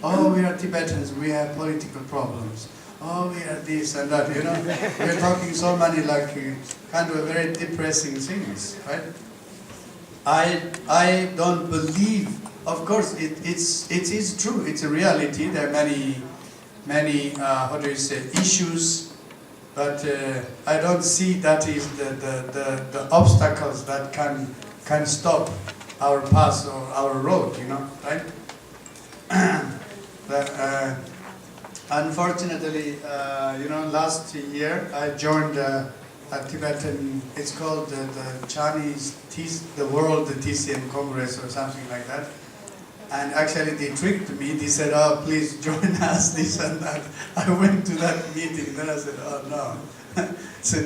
Oh, we are Tibetans, we have political problems. Oh, we are this and that, you know. We're talking so many like kind of very depressing things, right? I don't believe, of course, it is true, it's a reality. There are many how do you say, issues, but I don't see that is the obstacles that can stop our path or our road, you know, right? Unfortunately, you know, last year I joined a Tibetan, it's called the Chinese, the World TCM Congress or something like that. And actually they tricked me, they said, oh, please join us, this and that. I went to that meeting, then I said, oh no. So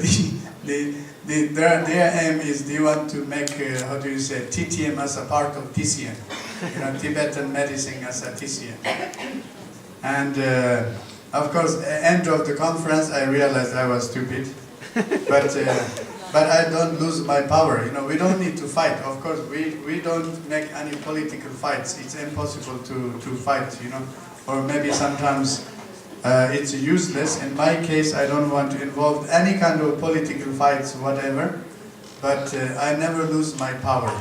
their aim is they want to make, how do you say, TTM as a part of TCM. You know, Tibetan medicine as a TCM. And of course, end of the conference, I realized I was stupid. But I don't lose my power. You know, we don't need to fight. Of course, we don't make any political fights. It's impossible to fight, you know. Or maybe sometimes it's useless. In my case, I don't want to involve any kind of political fights, whatever. But I never lose my power.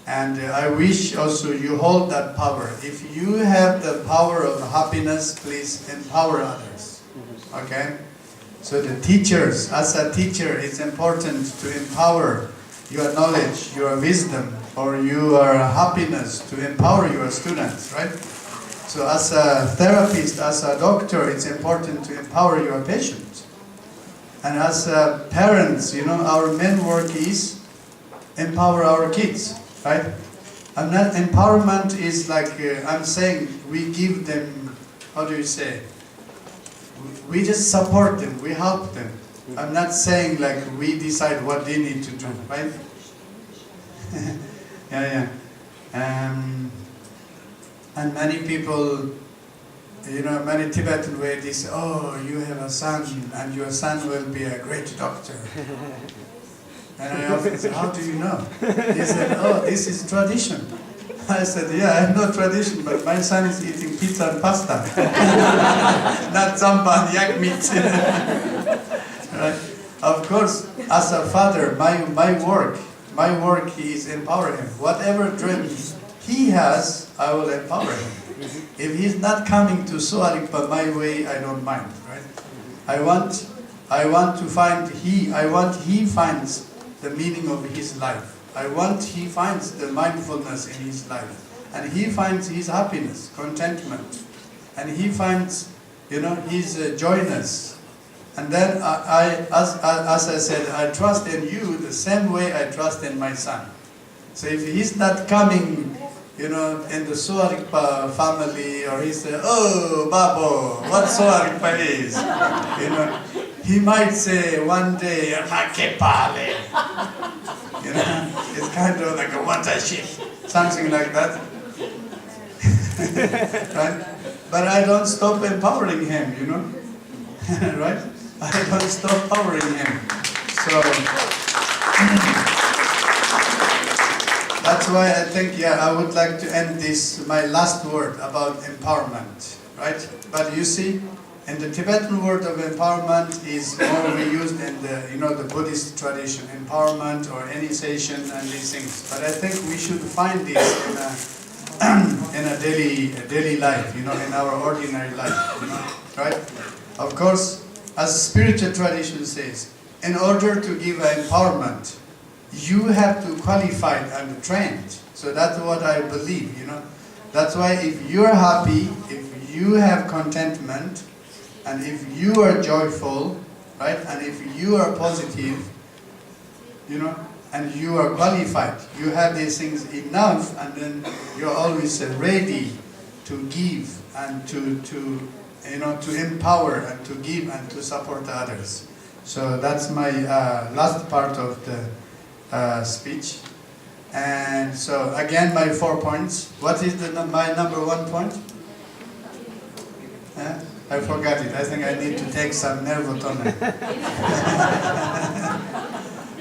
And I wish also you hold that power. If you have the power of happiness, please empower others. Okay? So the teachers, as a teacher, it's important to empower your knowledge, your wisdom, or your happiness, to empower your students, right? So as a therapist, as a doctor, it's important to empower your patients. And as parents, you know, our main work is empower our kids, right? And that empowerment is like, I'm saying, we give them, how do you say? We just support them, we help them. I'm not saying like we decide what they need to do, right? Yeah. And many people, you know, many Tibetan way, they say, oh, you have a son and your son will be a great doctor. And I often say, how do you know? He said, oh, this is tradition. I said, yeah, I have no tradition, but my son is eating pizza and pasta. Not samba and yak meat. Right? Of course, as a father, my work is empower him. Whatever dream he has, I will empower him. If he's not coming to Soarikpa my way, I don't mind, right? I want he finds the meaning of his life. He finds the mindfulness in his life. And he finds his happiness, contentment. And he finds, you know, his joyness. And then as I said, I trust in you the same way I trust in my son. So if he's not coming, you know, in the Soarikpa family, or he says, oh, Babo, what Soarikpa is? You know, he might say one day, Makepale. You know, it's kind of like a watershed, something like that. Right? But I don't stop empowering him, you know. Right? I don't stop powering him. So that's why I think, yeah, I would like to end this, my last word about empowerment. Right? But you see, and the Tibetan word of empowerment is more we used in the, you know, the Buddhist tradition, empowerment or initiation and these things. But I think we should find this in a daily life, you know, in our ordinary life, you know, right? Of course, as spiritual tradition says, in order to give empowerment, you have to qualify and trained. So that's what I believe, you know. That's why if you're happy, if you have contentment, and if you are joyful, right, and if you are positive, you know, and you are qualified, you have these things enough, and then you're always ready to give and to you know, to empower and to give and to support others. So that's my last part of the speech. And so again, my 4 points. What is my number 1 point? I forgot it. I think I need to take some Nervotone.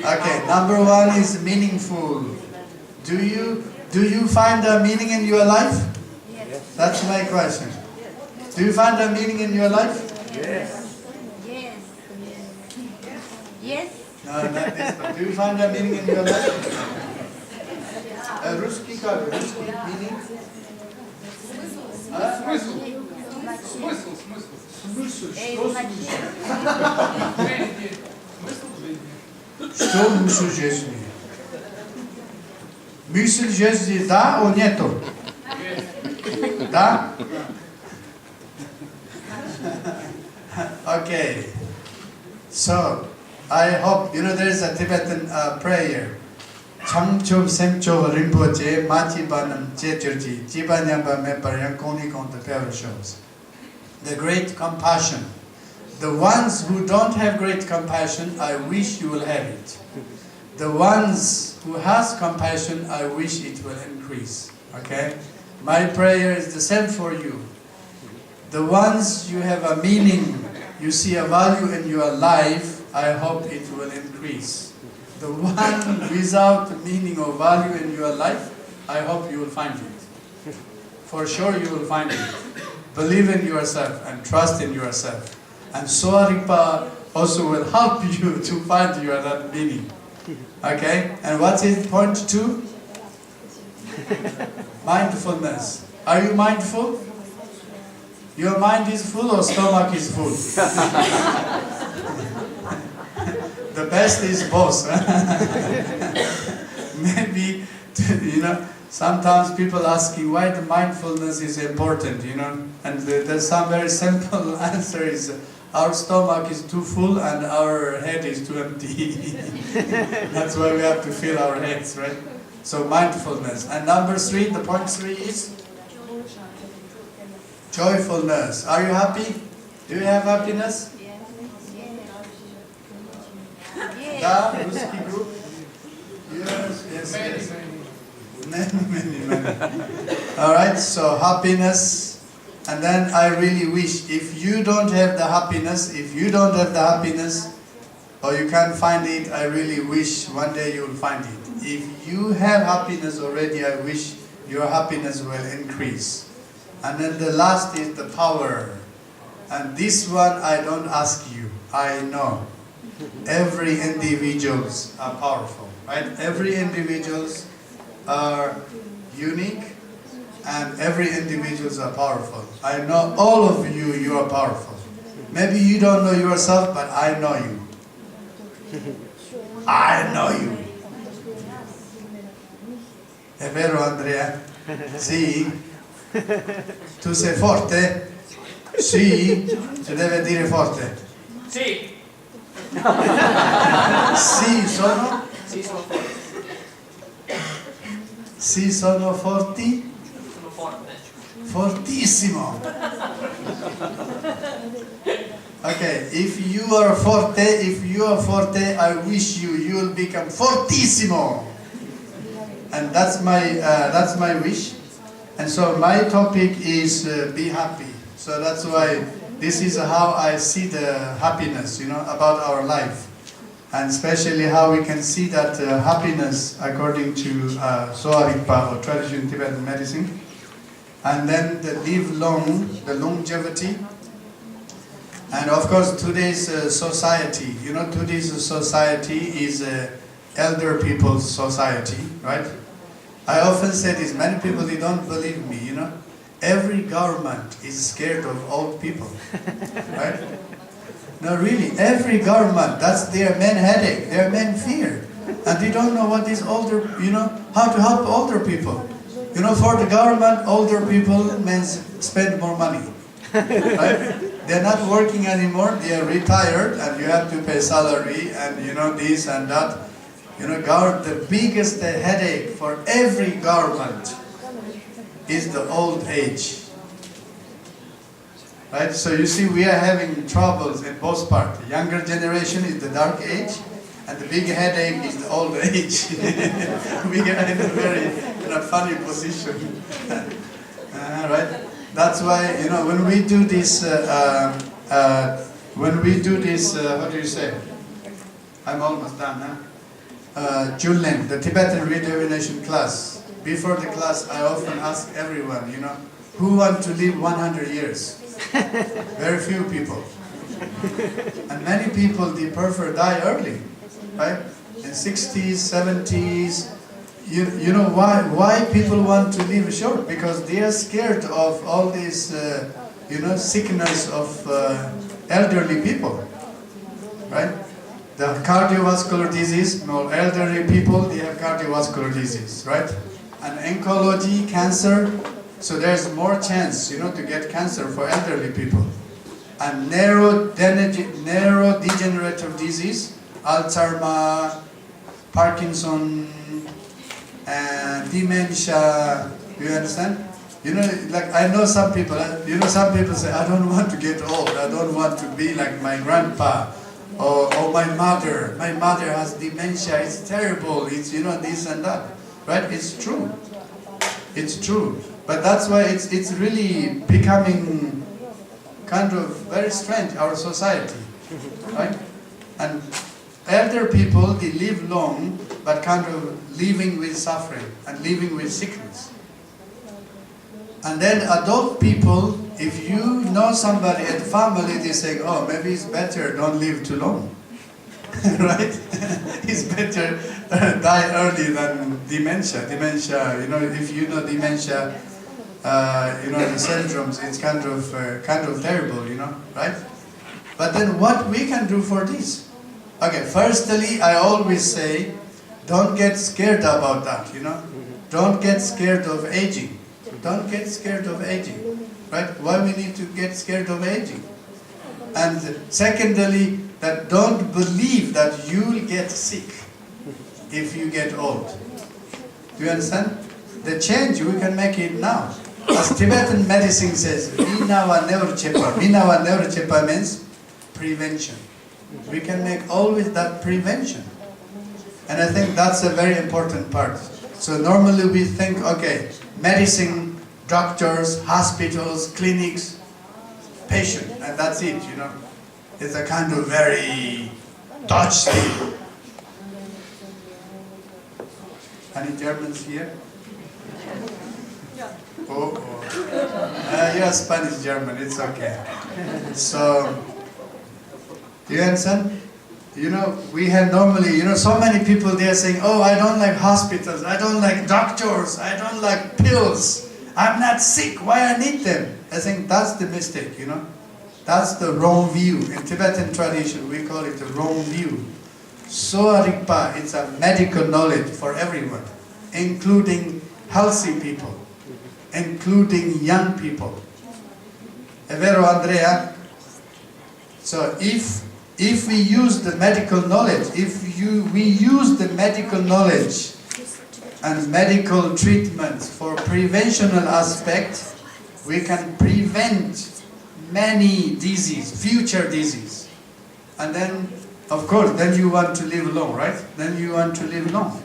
Okay, number 1 is meaningful. Do you find a meaning in your life? Yes. That's my question. Do you find a meaning in your life? Yes. Yes. No, not this one. Do you find a meaning in your life? Русский как? Русский meaning? Смысл. Что Что мысль жизни? Мысль жизни да, о нету? Да? Okay. So, I hope, there is a Tibetan prayer. Changchob Semchob Rinpoche Machibanam Cheturji Jibanyamba Meparyam Koni Konta Perishos. The great compassion. The ones who don't have great compassion, I wish you will have it. The ones who has compassion, I wish it will increase. Okay? My prayer is the same for you. The ones you have a meaning, you see a value in your life, I hope it will increase. The one without meaning or value in your life, I hope you will find it. For sure you will find it. Believe in yourself and trust in yourself. And Soaripa also will help you to find your that meaning. Okay? And what is point 2? Mindfulness. Are you mindful? Your mind is full or stomach is full? The best is both. Maybe, sometimes people asking why the mindfulness is important, and there's some very simple answer is our stomach is too full and our head is too empty. That's why we have to fill our heads, right? So mindfulness. And number 3, the point 3 is joyfulness. Are you happy? Do you have happiness? Da, Ruski group? Yes. Many. Alright, so happiness. And then I really wish, if you don't have the happiness, or you can't find it, I really wish one day you will find it. If you have happiness already, I wish your happiness will increase. And then the last is the power. And this one I don't ask you, I know. Every individuals are powerful, right? Every individuals are unique and every individuals are powerful. I know all of you, you are powerful. Maybe you don't know yourself, but I know you. I know you. È vero, Andrea? Sì? Tu sei forte? Sì? Si deve dire forte. Sì. Sì, sono? Sì, sono forte. Sì, sono forti? Sono forte. Fortissimo. Okay, if you are forte, I wish you will become fortissimo. And that's my wish. And so my topic is be happy. So that's why this is how I see the happiness, about our life. And especially how we can see that happiness according to Soaripa or traditional Tibetan medicine. And then the live long, the longevity. And of course today's society, today's society is elder people's society, right? I often say this, many people, they don't believe me, Every government is scared of old people, right? No, really, every government, that's their main headache, their main fear. And they don't know what is older, how to help older people. For the government, older people means spend more money, right? They're not working anymore, they are retired, and you have to pay salary, and this and that. The biggest headache for every government is the old age. Right? So you see, we are having troubles in both parts. The younger generation is the dark age, and the big headache is the old age. We are in a very funny position. Right? That's why, when we do this, how do you say? I'm almost done, huh? Julin, the Tibetan rejuvenation class. Before the class, I often ask everyone, Who want to live 100 years? Very few people. And many people, they prefer die early, right? In 60s, 70s. You know why people want to live short? Because they are scared of all these, sickness of elderly people, right? The cardiovascular disease, more elderly people, they have cardiovascular disease, right? And oncology, cancer, so there's more chance, to get cancer for elderly people. And neurodegenerative disease, Alzheimer, Parkinson, and dementia, do you understand? I know some people, some people say, I don't want to get old, I don't want to be like my grandpa, or my mother. My mother has dementia, it's terrible, it's, this and that, right? It's true. It's true. But that's why it's really becoming kind of very strange, our society, right? And elder people, they live long, but kind of living with suffering and living with sickness. And then adult people, if you know somebody at family, they say, oh, maybe it's better don't live too long, right? It's better die early than dementia. Dementia, if you know dementia, the syndromes, it's kind of terrible, right? But then what we can do for this? Okay, firstly, I always say, don't get scared about that, Don't get scared of aging. Don't get scared of aging, right? Why we need to get scared of aging? And secondly, that don't believe that you'll get sick if you get old. Do you understand? The change, we can make it now. As Tibetan medicine says, Minawa Neurchepa. Minawa Neurchepa means prevention. We can make always that prevention. And I think that's a very important part. So normally we think, okay, medicine, doctors, hospitals, clinics, patient, and that's it, It's a kind of very Dutch thing. Any Germans here? Oh. You're Spanish German, it's okay. So, do you understand? We have normally, so many people they are saying, oh, I don't like hospitals, I don't like doctors, I don't like pills, I'm not sick, why I need them? I think that's the mistake, That's the wrong view. In Tibetan tradition, we call it the wrong view. Sowa Rigpa, it's a medical knowledge for everyone, including healthy people, including young people. È vero, Andrea? So if we use the medical knowledge, we use the medical knowledge and medical treatments for preventional aspect, we can prevent many disease, future disease. And then, of course, then you want to live long, right? Then you want to live long,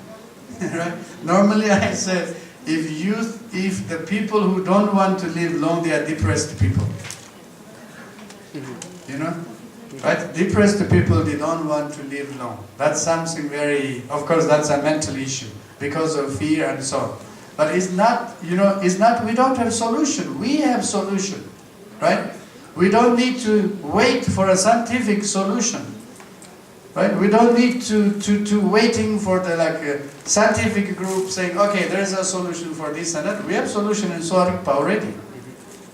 right? Normally I say, if the people who don't want to live long, they are depressed people. Right? Depressed people, they don't want to live long. That's something very, of course, that's a mental issue because of fear and so on. But it's not, it's not, we don't have solution. We have solution, right? We don't need to wait for a scientific solution, right? We don't need to waiting for the scientific group saying, okay, there's a solution for this and that. We have solution in Sowa Rigpa already,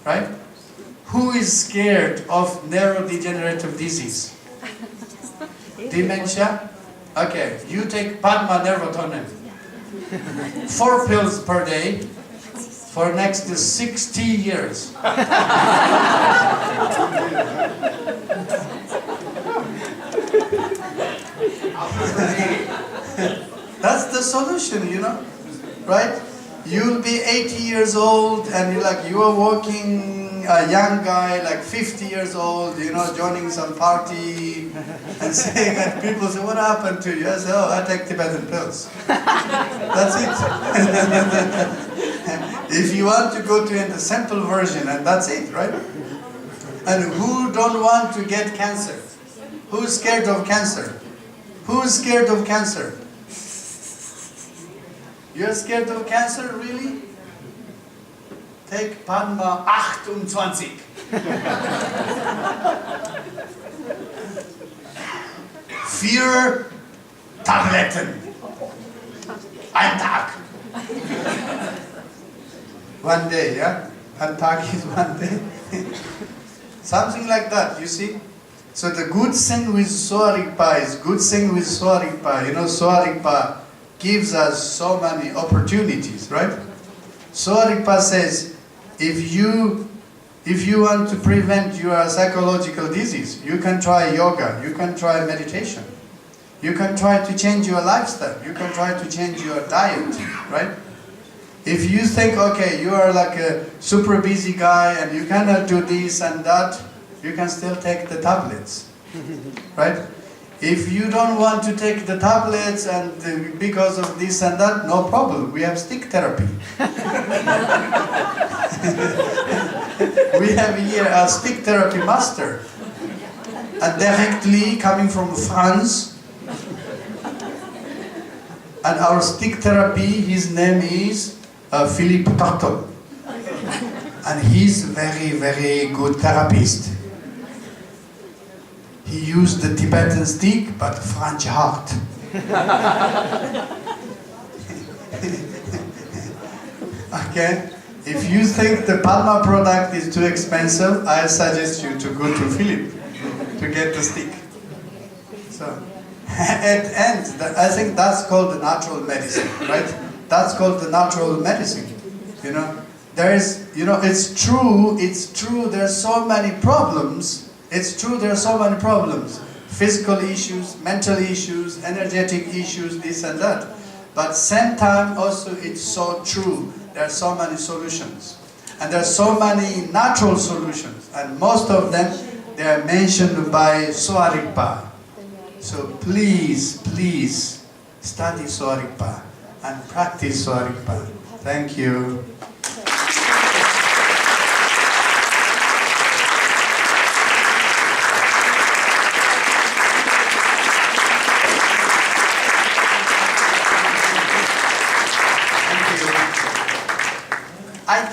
right? Who is scared of neurodegenerative disease? Dementia? Okay, you take Padma Nervotonin. 4 pills per day for next 60 years. That's the solution, right? You'll be 80 years old and you are walking, a young guy, 50 years old, joining some party and saying, and people say, what happened to you? I say, oh, I take Tibetan pills. That's it. If you want to go to the simple version, and that's it, right? And who don't want to get cancer? Who's scared of cancer? Who's scared of cancer? You're scared of cancer, really? take Padma 28. 4 Tabletten. Ein Tag. One day, yeah? Ein Tag is one day. Something like that, you see? So the good thing with Soarikpa is good thing with Soarikpa. You know, Soarikpa gives us so many opportunities, right? Soarikpa says, if you want to prevent your psychological disease, you can try yoga, you can try meditation, you can try to change your lifestyle, you can try to change your diet, right? If you think, okay, you are like a super busy guy and you cannot do this and that, you can still take the tablets, right? If you don't want to take the tablets and because of this and that, no problem, we have stick therapy. We have here a stick therapy master, and directly coming from France. And our stick therapy, his name is Philippe Tarton. And he's very, very good therapist. He used the Tibetan stick, but French heart. Okay? If you think the Padma product is too expensive, I suggest you to go to Philippe to get the stick. So, at end, I think that's called the natural medicine, right? That's called the natural medicine. You know, there is, you know, it's true, there's so many problems. It's true, there are so many problems. Physical issues, mental issues, energetic issues, this and that. But same time also it's so true, there are so many solutions. And there are so many natural solutions. And most of them, they are mentioned by Soarikpa. So please, please, study Soarikpa and practice Soarikpa. Thank you. I